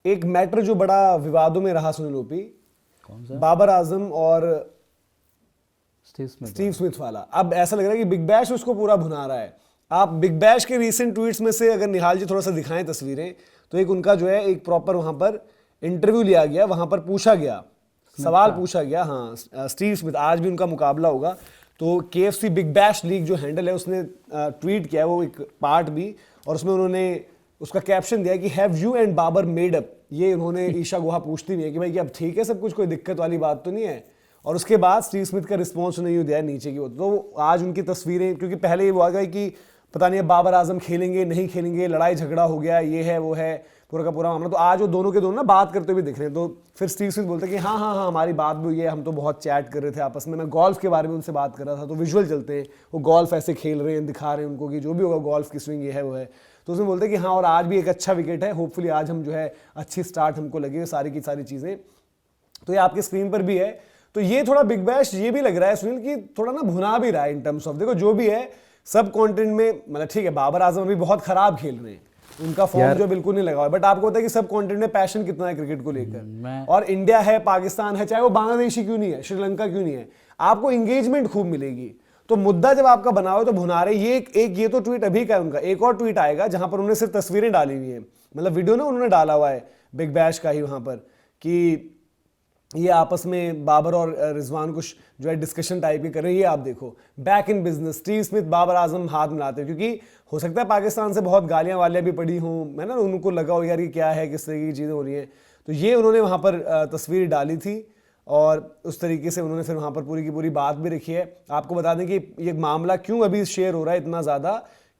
एक मैटर जो बड़ा विवादों में रहा सुनील ओपी, कौन सा? बाबर आजम और स्टीव स्टीव स्मिथ वाला। अब ऐसा लग रहा है कि बिग बैश उसको पूरा भुना रहा है। आप बिग बैश के रीसेंट ट्वीट्स में से अगर निहाल जी थोड़ा सा दिखाएं तस्वीरें, तो एक उनका जो है एक प्रॉपर वहां पर इंटरव्यू लिया गया, वहां पर पूछा गया, सवाल पूछा गया। हाँ, स्टीव स्मिथ, आज भी उनका मुकाबला होगा। तो KFC बिग बैश लीग जो हैंडल है उसने ट्वीट किया है वो एक पार्ट भी, और उसमें उन्होंने उसका कैप्शन दिया कि have you and Babar made up. ये उन्होंने ईशा गुहा पूछती नहीं है कि भाई कि अब ठीक है सब कुछ, कोई दिक्कत वाली बात तो नहीं है। और उसके बाद स्टीव स्मिथ का रिस्पॉन्स नहीं दिया नीचे की। तो आज उनकी तस्वीरें, क्योंकि पहले ये वो आ गई कि पता नहीं बाबर आजम खेलेंगे नहीं खेलेंगे, लड़ाई झगड़ा हो गया, ये है वो है, पूरा का पूरा मामला। तो आज वो दोनों के दोनों ना बात करते हुए दिख रहे हैं। तो फिर स्टीव स्मिथ बोलते हैं कि हाँ हाँ हाँ हमारी बात भी हुई है, हम तो बहुत चैट कर रहे थे आपस में, मैं गोल्फ के बारे में उनसे बात कर रहा था। तो विजुअल चलते हैं, वो गोल्फ ऐसे खेल रहे हैं, दिखा रहे हैं उनको कि जो भी होगा गोल्फ की स्विंग ये है वो है। तो उसमें बोलते हैं कि हाँ, और आज भी एक अच्छा विकेट है, होपफुली आज हम जो है अच्छी स्टार्ट हमको लगे, सारी की सारी चीज़ें। तो ये आपके स्क्रीन पर भी है। तो ये थोड़ा बिग बैश ये भी लग रहा है सुनील कि थोड़ा ना भुना भी रहा है इन टर्म्स ऑफ, देखो जो भी है सब कंटेंट में, मतलब ठीक है बाबर आजम अभी बहुत खराब खेल रहे हैं, उनका फॉर्म जो बिल्कुल नहीं लगा हुआ है, बट आपको पता है कि सब कंटेंट में पैशन कितना है क्रिकेट को लेकर। और इंडिया है, पाकिस्तान है, चाहे वो बांग्लादेशी क्यों नहीं है, श्रीलंका क्यों नहीं है, आपको इंगेजमेंट खूब मिलेगी। तो मुद्दा जब आपका बना हो तो भुना रहे। ये तो ट्वीट अभी का है उनका, एक और ट्वीट आएगा जहां पर उन्होंने सिर्फ तस्वीरें डाली हुई है, मतलब वीडियो ना उन्होंने डाला हुआ है बिग बैश का ही वहां पर, कि ये आपस में बाबर और रिजवान कुछ जो है डिस्कशन टाइप की कर रहे हैं। ये आप देखो, back in business, Steve Smith Babar Azam हाथ मिलाते हैं, क्योंकि हो सकता है पाकिस्तान से बहुत गालियां वालियां भी पड़ी हों, है ना, उनको लगा हो यार ये क्या है, किस तरीके की चीज़ें हो रही हैं। तो ये उन्होंने वहाँ पर तस्वीर डाली थी, और उस तरीके से उन्होंने फिर वहाँ पर पूरी की पूरी बात भी रखी है। आपको बता दें कि ये मामला क्यों अभी शेयर हो रहा है इतना ज़्यादा,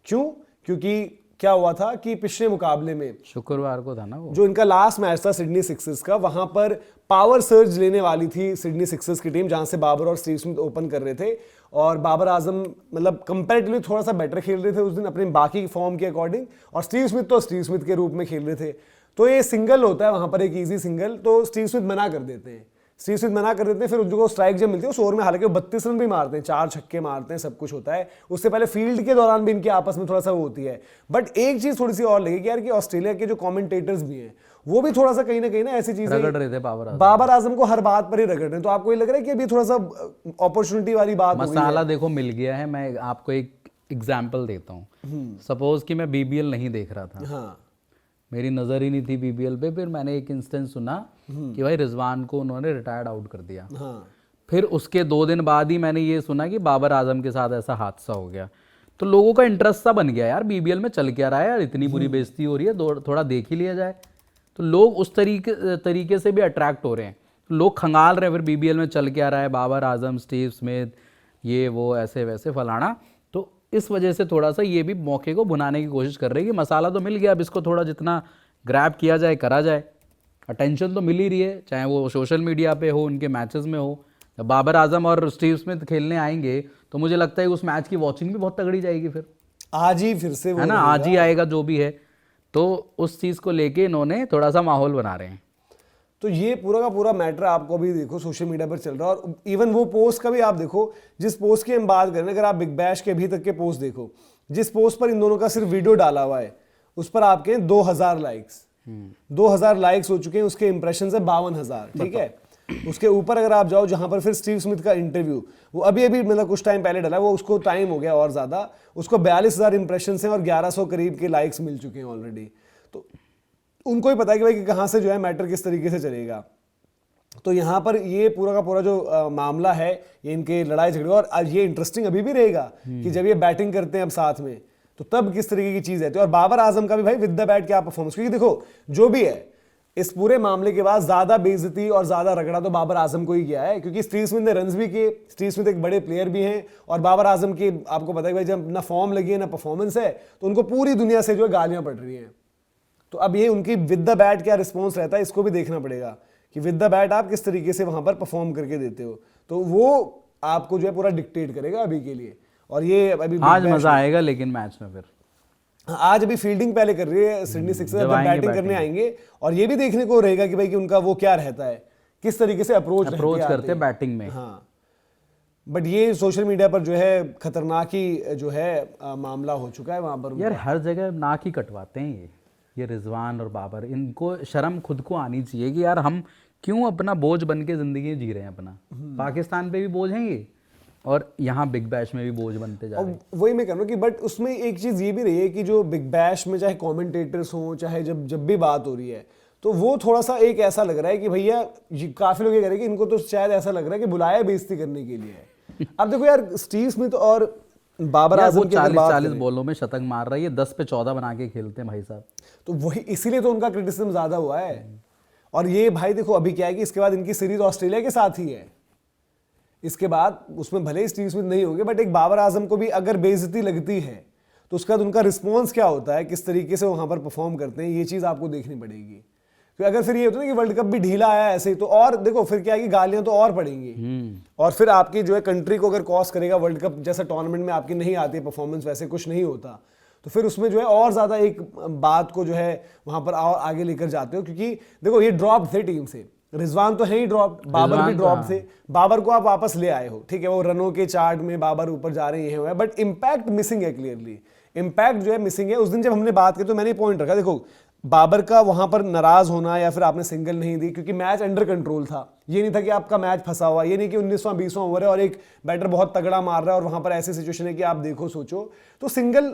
क्यों, क्योंकि क्या हुआ था कि पिछले मुकाबले में शुक्रवार को था ना वो, जो इनका लास्ट मैच था सिडनी सिक्सर्स का, वहां पर पावर सर्ज लेने वाली थी सिडनी सिक्सर्स की टीम, जहां से बाबर और स्टीव स्मिथ ओपन कर रहे थे। और बाबर आजम मतलब कंपैरेटिवली थोड़ा सा बेटर खेल रहे थे उस दिन अपने बाकी फॉर्म के अकॉर्डिंग, और स्टीव स्मिथ तो स्टीव स्मिथ के रूप में खेल रहे थे। तो ये सिंगल होता है वहां पर, एक इजी सिंगल, तो स्टीव स्मिथ मना कर देते हैं, स्टीव स्मिथ मना कर देते हैं। फिर उनको स्ट्राइक जब मिलती है उस ओवर में, हालांकि वो 32 रन भी मारते हैं, 4 छक्के मारते हैं, सब कुछ होता है। उससे पहले फील्ड के दौरान भी इनकी आपस में थोड़ा सा वो होती है। बट एक चीज थोड़ी सी और लगी कि यार कि ऑस्ट्रेलिया के जो कमेंटेटर्स भी हैं वो भी थोड़ा सा कहीं ना कहीं ना ऐसी चीजें रगड़ रहे थे बाबर आजम को हर बात पर ही रगड़ रहे हैं। तो आपको ये लग रहा है कि अभी थोड़ा सा अपॉर्चुनिटी वाली बात हो गई है? मसाला देखो मिल गया है। मैं आपको एक एग्जाम्पल देता हूँ। सपोज कि मैं BBL नहीं देख रहा था, हाँ, मेरी नज़र ही नहीं थी BBL पे, फिर मैंने एक इंस्टेंस सुना कि भाई रिजवान को उन्होंने रिटायर्ड आउट कर दिया। हाँ, फिर उसके 2 दिन बाद ही मैंने ये सुना कि बाबर आजम के साथ ऐसा हादसा हो गया। तो लोगों का इंटरेस्ट सा बन गया, यार BBL में चल क्या रहा है यार, इतनी बुरी बेइज्जती हो रही है, थोड़ा देख ही लिया जाए। तो लोग उस तरीके से भी अट्रैक्ट हो रहे हैं। तो लोग खंगाल रहे हैं फिर BBL में चल क्या रहा है, बाबर आजम, स्टीव स्मिथ, ये वो ऐसे वैसे फलाना। तो इस वजह से थोड़ा सा ये भी मौके को भुनाने की कोशिश कर रही है कि मसाला तो मिल गया, अब इसको थोड़ा जितना ग्रैब किया जाए करा जाए। अटेंशन तो मिल ही रही है, चाहे वो सोशल मीडिया पे हो, उनके मैचेस में हो। जब बाबर आजम और स्टीव स्मिथ खेलने आएंगे तो मुझे लगता है उस मैच की वॉचिंग भी बहुत तगड़ी जाएगी। फिर आज ही फिर से वो है ना, आज ही आएगा जो भी है। तो उस चीज़ को लेके इन्होंने थोड़ा सा माहौल बना रहे हैं। तो ये पूरा का पूरा मैटर आपको अभी देखो सोशल मीडिया पर चल रहा है। और इवन वो पोस्ट का भी आप देखो, जिस पोस्ट की हम बात करें, अगर आप बिग बैश के अभी तक के पोस्ट देखो, जिस पोस्ट पर इन दोनों का सिर्फ वीडियो डाला हुआ है उस पर आपके 2000 लाइक्स, 2000 लाइक्स हो चुके हैं, उसके इंप्रेशन है 52,000, ठीक है। उसके ऊपर अगर आप जाओ जहां पर फिर स्टीव स्मिथ का इंटरव्यू, वो अभी मतलब कुछ टाइम पहले डाला, वो उसको टाइम हो गया और ज्यादा, उसको 42,000 इंप्रेशन हैं और 1100 करीब के लाइक्स मिल चुके हैं ऑलरेडी। तो उनको ही पता है कि भाई कि कहां से जो है मैटर किस तरीके से चलेगा। तो यहां पर ये पूरा का पूरा जो मामला है, ये इनके लड़ाई झगड़े, और ये इंटरेस्टिंग अभी भी रहेगा कि जब ये बैटिंग करते हैं अब साथ में, तो तब किस तरीके की चीज है। और बाबर आजम का भी भाई विद द बैट क्या परफॉर्मेंस, क्योंकि देखो जो भी है इस पूरे मामले के बाद ज्यादा बेइज्जती और ज्यादा रगड़ा तो बाबर आजम को ही किया है, क्योंकि स्टीव स्मिथ ने रन्स भी किए, स्टीव स्मिथ एक बड़े प्लेयर भी हैं, और बाबर आजम की आपको पता है भाई जब ना फॉर्म लगी है ना परफॉर्मेंस है, तो उनको पूरी दुनिया से जो है गालियां पड़ रही हैं। तो अब ये उनकी विद द बैट क्या रिस्पॉन्स रहता है, इसको भी देखना पड़ेगा कि विद द बैट आप किस तरीके से वहां पर परफॉर्म करके देते हो। तो वो आपको जो है पूरा डिक्टेट करेगा अभी के लिए। और ये अभी आज मजा आएगा लेकिन मैच में फिर आज अभी फील्डिंग पहले कर रही है सिडनी सिक्सर्स, जब बैटिंग करने आएंगे, और ये भी देखने को रहेगा कि भाई कि उनका वो क्या रहता है, किस तरीके से अप्रोच करते हैं बैटिंग में। हाँ, बट ये सोशल मीडिया पर जो है खतरनाक ही जो है मामला हो चुका है वहां पर। यार हर जगह नाक ही कटवाते हैं ये रिजवान और बाबर, इनको शर्म खुद को आनी चाहिए कि यार हम क्यों अपना बोझ बन के ज़िंदगी जी रहे हैं अपना। पाकिस्तान पे भी बोझ हैं ये, और यहाँ बिग बैश में भी बोझ बनते जा रहे हैं। वही मैं कह रहा हूँ कि बट उसमें एक चीज़ ये भी रही है कि जो बिग बैश में चाहे कमेंटेटर्स हों, चाहे जब भी बात हो रही है, तो वो थोड़ा सा एक ऐसा लग रहा है कि भैया काफ़ी लोग ये कह रहे हैं कि इनको तो शायद ऐसा लग रहा है कि बुलाया बेइज्जती करने के लिए है। अब देखो यार, स्टीव स्मिथ और बाबर यार आजम वो की अगर बात 40 बॉलों में शतक मार रहा है, ये 10 पे 14 बना के खेलते हैं भाई साहब। तो वही इसीलिए तो उनका क्रिटिसिज्म ज्यादा हुआ है। और ये भाई देखो अभी क्या है कि इसके बाद इनकी सीरीज ऑस्ट्रेलिया के साथ ही है, इसके बाद उसमें भले ही स्टीव स्मिथ नहीं होंगे, बट एक बाबर आजम को भी अगर बेइज्जती लगती है तो उसके बाद उनका रिस्पॉन्स क्या होता है, किस तरीके से वहां पर परफॉर्म करते हैं, ये चीज आपको देखनी पड़ेगी। तो अगर फिर ये होता है कि वर्ल्ड कप भी ढीला आया ऐसे ही, तो और देखो फिर क्या है कि गालियां तो और पड़ेंगी, और फिर आपकी जो है कंट्री को अगर कॉस्ट करेगा, वर्ल्ड कप जैसा टूर्नामेंट में आपकी नहीं आती परफॉर्मेंस, वैसे कुछ नहीं होता, तो फिर उसमें जो है और ज्यादा एक बात को जो है वहां पर और आगे लेकर जाते हो। क्योंकि देखो ये ड्रॉप थे टीम से, रिजवान तो है ही ड्रॉप, बाबर भी ड्रॉप थे, बाबर को आप वापस ले आए हो, ठीक है, वो रनों के चार्ट में बाबर ऊपर जा रहे हैं, बट इंपैक्ट मिसिंग है, क्लियरली इंपैक्ट जो है मिसिंग है। उस दिन जब हमने बात की तो मैंने पॉइंट रखा, देखो बाबर का वहां पर नाराज होना या फिर आपने सिंगल नहीं दी क्योंकि मैच अंडर कंट्रोल था, ये नहीं था कि आपका मैच फंसा हुआ, ये नहीं कि 19वां 20वां ओवर है और एक बैटर बहुत तगड़ा मार रहा है और वहां पर ऐसी सिचुएशन है कि आप देखो सोचो, तो सिंगल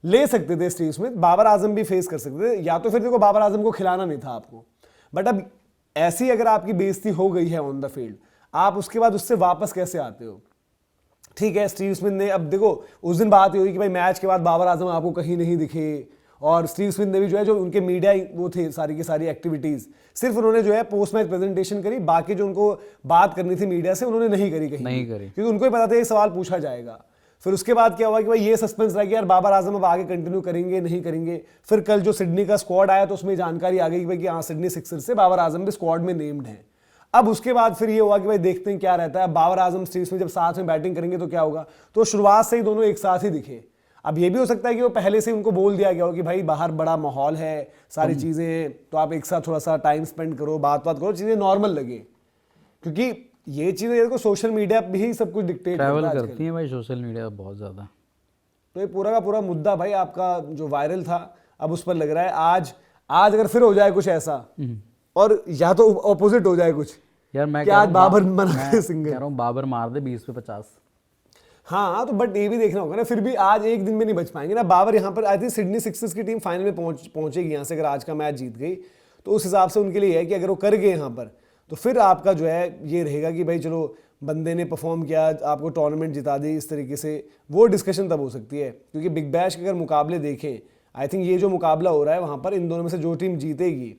ले सकते थे स्टीव स्मिथ, बाबर आजम भी फेस कर सकते थे, या तो फिर देखो बाबर आजम को खिलाना नहीं था आपको। बट अब ऐसी अगर आपकी बेइज्जती हो गई है ऑन द फील्ड, आप उसके बाद उससे वापस कैसे आते हो? ठीक है, स्टीव स्मिथ ने, अब देखो उस दिन बात हुई कि भाई मैच के बाद बाबर आजम आपको कहीं नहीं दिखे, और स्टीव स्मिथ ने भी जो है, जो उनके मीडिया वो थे सारी की सारी एक्टिविटीज, सिर्फ उन्होंने जो है पोस्ट मैच प्रेजेंटेशन करी, बाकी जो उनको बात करनी थी मीडिया से उन्होंने नहीं करी, कहीं नहीं करी, क्योंकि उनको ही पता था ये सवाल पूछा जाएगा। फिर उसके बाद क्या हुआ कि भाई ये सस्पेंस रह गया यार, बाबर आजम अब आगे कंटिन्यू करेंगे नहीं करेंगे। फिर कल जो सिडनी का स्क्वाड आया तो उसमें जानकारी आ गई कि हाँ सिडनी सिक्सर्स से बाबर आजम भी स्क्वाड में नेम्ड है। अब उसके बाद फिर ये हुआ कि भाई देखते हैं क्या रहता है, बाबर आजम स्टीव स्मिथ जब साथ में बैटिंग करेंगे तो क्या होगा, तो शुरुआत से ही दोनों एक साथ ही दिखे। अब ये भी हो सकता है कि वो पहले से उनको बोल दिया गया हो कि भाई बाहर बड़ा माहौल है, सारी चीजें हैं, तो आप एक साथ थोड़ा सा टाइम स्पेंड करो, बात करो, चीजें नॉर्मल लगे, क्योंकि ये चीजें देखो सोशल मीडिया पे ही सब कुछ डिक्टेट ट्रैवल करती है भाई सोशल मीडिया बहुत ज्यादा। तो ये पूरा का पूरा मुद्दा भाई आपका जो वायरल था, अब उस पर लग रहा है आज अगर फिर हो जाए कुछ ऐसा, और या तो ऑपोजिट हो जाए कुछ, यार मैं क्या आज बाबर बना सिंगल, कह रहा हूँ बाबर मार दे 20 पे 50। हाँ तो बट ये भी देखना होगा ना, फिर भी आज एक दिन में नहीं बच पाएंगे ना बाबर। यहाँ पर आई थिंक सिडनी सिक्सर्स की टीम फाइनल में पहुंचेगी यहाँ से, अगर आज का मैच जीत गई तो उस हिसाब से उनके लिए है कि अगर वो कर गए यहाँ पर, तो फिर आपका जो है ये रहेगा कि भाई चलो बंदे ने परफॉर्म किया, आपको टूर्नामेंट जिता दी इस तरीके से, वो डिस्कशन तब हो सकती है। क्योंकि बिग बैश के अगर मुकाबले देखें, आई थिंक ये जो मुकाबला हो रहा है वहाँ पर इन दोनों में से जो टीम जीतेगी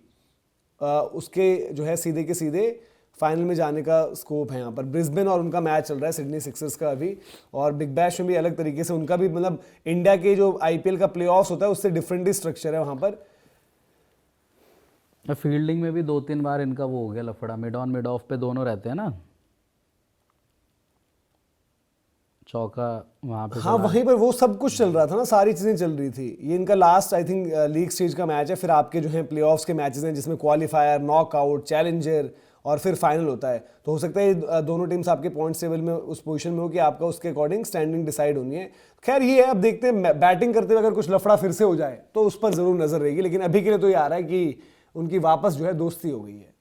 उसके जो है सीधे के सीधे फाइनल में जाने का स्कोप है। यहाँ पर ब्रिस्बेन और उनका मैच चल रहा है सिडनी सिक्सर्स का अभी, और बिग बैश में भी अलग तरीके से उनका भी, मतलब इंडिया के जो आईपीएल का प्लेऑफ्स होता है उससे डिफरेंट ही स्ट्रक्चर है वहाँ पर। फील्डिंग में भी 2-3 बार इनका वो हो गया लफड़ा, मिड ऑन मिड ऑफ पे दोनों रहते हैं ना, चौका वहाँ पे। हाँ वहीं पर वो सब कुछ चल रहा था ना, सारी चीजें चल रही थी। ये इनका last I think league stage का मैच है, फिर आपके जो है प्लेऑफ्स के मैचेस हैं जिसमें क्वालिफायर, नॉकआउट, चैलेंजर और फिर फाइनल होता है। तो हो सकता है दोनों टीम्स आपके पॉइंट्स टेबल में उस पोजीशन में हो कि आपका उसके अकॉर्डिंग स्टैंडिंग डिसाइड होनी है। खैर ये है, अब देखते हैं बैटिंग करते हुए अगर कुछ लफड़ा फिर से हो जाए तो उस पर जरूर नजर रहेगी, लेकिन अभी के लिए तो ये आ रहा है कि उनकी वापस जो है दोस्ती हो गई है।